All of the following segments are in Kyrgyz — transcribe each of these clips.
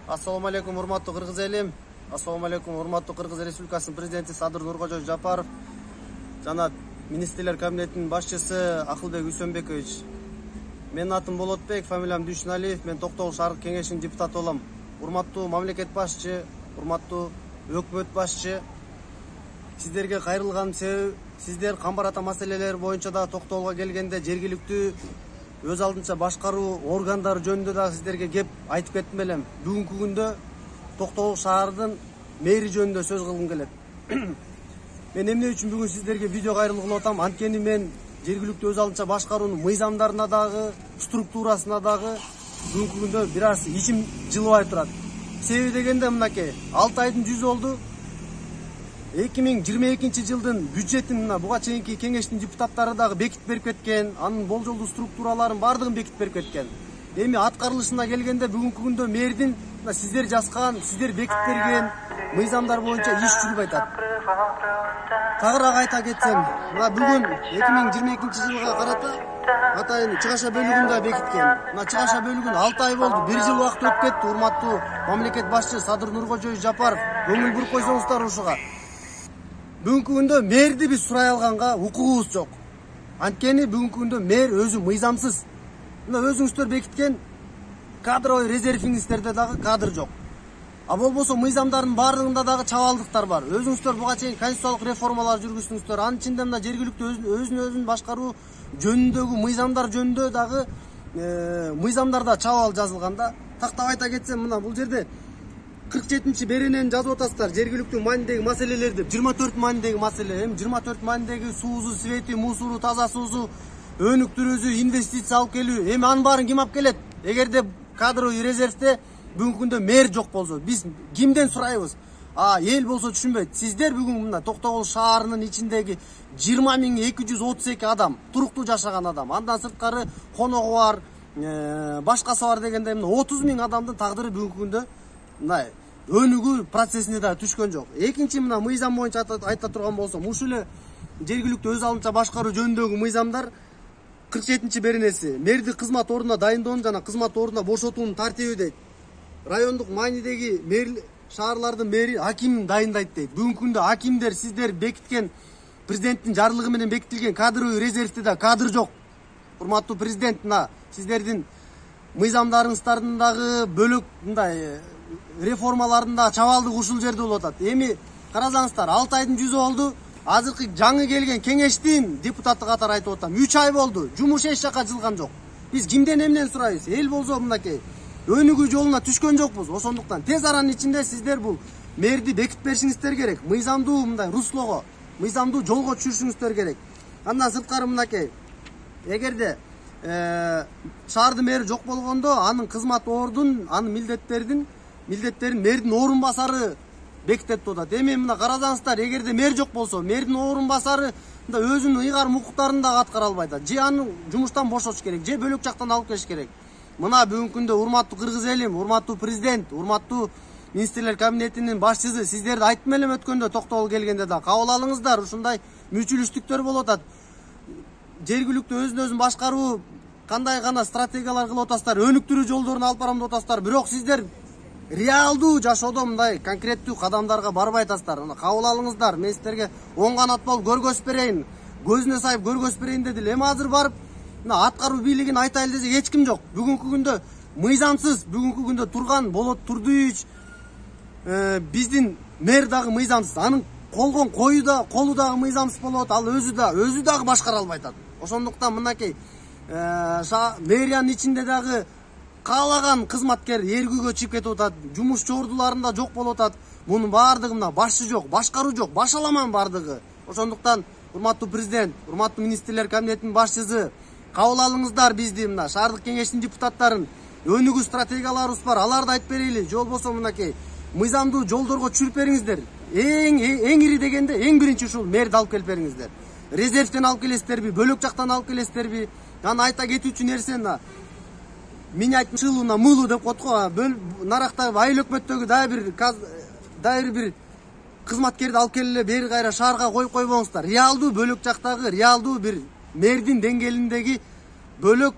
Assalamu alaikum урматтуу кыргыз элим. Assalamu alaikum урматтуу Кыргыз Республикасынын президенти Садыр Нуркожо Жапаров жана министрлер кабинетинин башчысы Акылбек Үсөнбекович. Менин атым Болотбек, фамилиям Дүйшүналиев. Мен Токтогул шаардык кеңешинин депутаты болом. Урматтуу мамлекет башчы, урматтуу өкмөт башчы, сиздерге кайрылган себеби сиздер камбар ата маселелери боюнча да токтогулга келгенде жергиликтүү өз алдынча башкаруу органдары жөнүндө да сиздерге кеп айтып кеттим элем. Бүгүнкү күндө Токтогул шаардын мэри жөнүндө сөз кылгым келет. Мен эмне үчүн бүгүн сиздерге видео кайрылуу кылып атам? Анткени мен жергиликтүү өз алдынча башкаруунун мыйзамдарына дагы, структурасына дагы бүгүнкү күндө бир аз ичим жылыбай турат. Себеби дегенде мынакей, 6 айдын жүзү болду. 2022 жылдын бюджетин буга чейинки кеңештин депутаттары дагы бекитип берип кеткен, анын болжолдуу структураларын бардыгын бекитип берип кеткен. Эми аткарылышына келгенде бүгүнкү күндө мэрдин сиздер жазган, сиздер бекитип берген мыйзамдар боюнча иш жүрүп атат. Тагыраак айта кетсем, мына бүгүн 2022 жылга карата атайын чыгаша бөлүгүн да бекиткен. Мына чыгаша бөлүгүн 6 ай болду, 1 жыл убакыт өтүп кетти. Урматтуу мамлекет башчы Садыр Нуркожо Жапаров, көңүл буруп койсоңуздар ушуга. Бүгүнкү күндө мэрди биз сурай алганга укугубуз жок. Анткени бүгүнкү күндө мэр өзү мыйзамсыз. Мына өзүңүздөр бекиткен кадровый резервиңиздерде дагы кадр жок. А болбосо мыйзамдардын бардыгында дагы чабалдыктар бар. Өзүңүздөр буга чейин конституциялык реформалар жүргүздүңүздөр. Анын ичинде мына жергиликтүү өзүн башкаруу жөнүндөгү мыйзамдар жөнүндө дагы мыйзамдарда чабал жазылганда. Тактап айта кетсем, мына бул жерде 47 беренени жазып атасыздар. Жергиликтүү маанидеги маселелер деп 24 маанидеги маселе. Эми 24 маанидеги суусу, свети, мусору, таза суусу, өнүктүрүүсү, инвестиция алып келүү. Эми анын баарын ким алып келет? Эгерде кадровый резервде бүгүнкү күндө мэр жок болсо, биз кимден сурайбыз? Эл болсо түшүнбөйт. Сиздер бүгүн мына Токтогул шаарынын ичиндеги 20.232 адам, туруктуу жашаган адам, андан сырткары коногу бар, башкасы бар дегенде 30.000 адамдын тагдыры бүгүнкү күндө мына өнүгүү процессине да түшкөн жок. Экинчи мына мыйзам боюнча айта турган болсом, ушул эле жергиликтүү өз алдынча башкаруу жөнүндөгү мыйзамдар 47 беренеси мэрди кызмат ордуна дайындоонун жана кызмат ордуна бошотуунун тартиби дейт. Райондук маанидеги шаарлардын мэри аким дайындайт дейт. Бүгүнкү күндө акимдер сиздер бекиткен президенттин жарлыгы менен бекитилген кадровый резервде да кадр жок. Урматтуу президент, мына сиздердин мыйзамдарыңыздардын дагы бөлөк мындай реформаларында чабалдык ушул жерде болуп атат. Эми карасаңыздар, 6 айдын жүзү болду. Азыркы жаңы келген кеңештин депутаты катары айтып атам. 3 ай болду. Жумуш эч жака жылган жок. Биз кимден эмнени сурайбыз? Эл болсо мынакей өнүгүү жолуна түшкөн жокпуз. Ошондуктан тез аранын ичинде сиздер бул мэрди бекитип беришиңиздер керек. Мыйзамдуу мындай руслого, мыйзамдуу жолго түшүрүшүңүздөр керек. Андан сырткары мынакей, эгерде шаардын мэри жок болгондо, анын кызмат ордун, анын милдеттерин мэрдин орун басары бекитет атат. Эми мына карасаңыздар, эгерде мэр жок болсо, мэрдин орун басары өзүнүн ыйгарым укуктарын дагы аткара албайт. Же аны жумуштан бошотуш керек, же бөлөк жактан алып келиш керек. Мына бүгүнкү күндө урматтуу кыргыз элим, урматтуу президент, урматтуу министрлер кабинетинин башчысы, сиздерди айттым элем өткөндө Токтогул келгенде да кабыл алыңыздар. Ушундай мүчүлүштүктөр болуп атат. Жергиликтүү өзүн башкаруу кандай гана стратегиялар кылып атасыздар, өнүктүрүү жолдорун алып барам деп атасыздар. Бирок сиздер реалдуу жашоодо мындай конкреттүү кадамдарга барбай атасыздар. Кабыл алыңыздар. Мен сиздерге оң канат болуп көргөзүп берейин, көзүнө сайып көргөзүп берейин деди. Эми азыр барып мына аткаруу бийлигин айтайлы десе эч ким жок. Бүгүнкү күндө мыйзамсыз, бүгүнкү күндө турган Болот Турдуевич, биздин мэр дагы мыйзамсыз. Анын колгон колу дагы мыйзамсыз болот. Ал өзү дагы башкара албай атат. Ошондуктан мынакей мэриянын ичинде дагы каалаган кызматкер эргүүгө чыгып кетип атат. Жумушчу ордуларында жок болуп атат. Мунун бардыгы мына башчы жок, башкаруу жок, башаламан бардыгы. Ошондуктан урматтуу президент, урматтуу министрлер кабинетинин башчысы, кабыл алыңыздар бизди мына шаардык кеңештин депутаттарын. Өнүгүү стратегияларыбыз бар, аларды айтып берели. Же болбосо мынакей мыйзамдуу жолдорго түшүрүп бериңиздер. Эң ири дегенде эң биринчи ушул мэрди алып келип бериңиздер. Резервден алып келесиздерби, бөлөк жактан алып келесиздерби? Аны айта кетүүчү нерсе менять шылуна мылу деп коет го. Нарактагы айыл өкмөттөгү дайыр бир кызматкерди алып келип бери кайра шаарга коюп койбоңуздар. Реалдуу бөлөк жактагы реалдуу бир мэрдин деңгээлиндеги бөлөк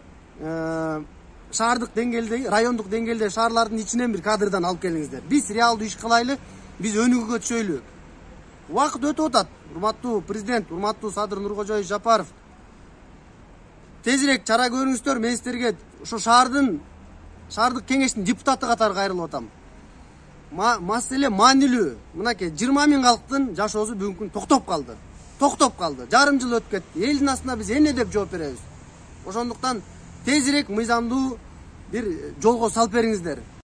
шаардык деңгээлде, райондук деңгээлде шаарлардын ичинен бир кадрдан алып келиңиздер. Биз реалдуу иш кылайлы, биз өнүгүүгө түшөйлү. Убакыт өтүп атат. Урматтуу президент, урматтуу Садыр Нуркожоевич Жапаров. Тезирээк чара көрүңүздөр, мен сиздерге ушу шаардык кеңештин депутаты катары кайрылып атам. Маселе маанилүү. Мынакей 20 миң калктын жашоосу бүгүнкү күн токтоп калды. Жарым жыл өтүп кетти. Элдин астына биз эмне деп жооп беребиз? Ошондуктан тезирээк мыйзамдуу бир жолго салып бериңиздер.